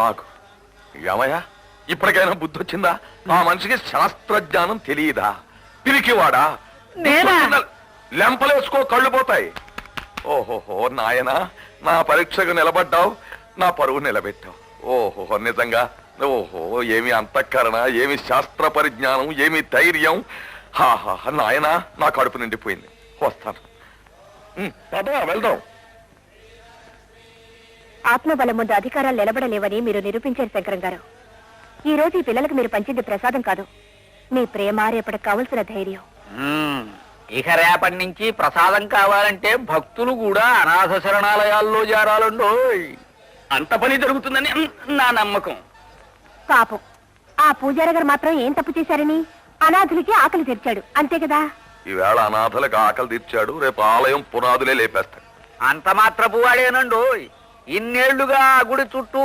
ఆగు. ఏమయ్యా, ఇప్పటికైనా బుద్ధి వచ్చిందా? ఆ మనిషికి శాస్త్రజ్ఞానం తెలియదా? పిరికివాడా? లెంపలేసుకో, కళ్ళు పోతాయి. ఓహోహో నాయనా, నా పరీక్షకు నిలబడ్డావు, నా పరువు నిలబెట్టావు. ఓహో నిజంగా, ఓహో ఏమి అంతఃకరణ, ఏమి శాస్త్ర పరిజ్ఞానం, ఏమి ధైర్యం. హాహా నాయనా, నా కడుపు నిండిపోయింది. వస్తాను. పద వెళ్దాం. ఆత్మబలం ముందు అధికారాలు నిలబడలేవని మీరు నిరూపించారు శంకరం గారు. ఈ రోజు ఈ పిల్లలకు మీరు పంచింది ప్రసాదం కాదు, మీ ప్రేమ, రేపటికి కావలసిన ధైర్యం. ఇక రేపటి నుంచి ప్రసాదం కావాలంటే భక్తులు కూడా అనాథ శరణాలయాల్లో చేరాలండో. అంత పని జరుగుతుందని నా నమ్మకం. పాపం ఆ పూజారి గారు మాత్రం ఏం తప్పు చేశారని అనాథులకి ఆకలి తెరిచాడు, అంతే కదా. ఈవేళ అనాథలకు ఆకలి తీర్చాడు, రేపు ఆలయం పునాదులే లేపేస్తాడు. అంత మాత్రపు వాడేనండో. ఇన్నేళ్లుగా ఆ గుడి చుట్టూ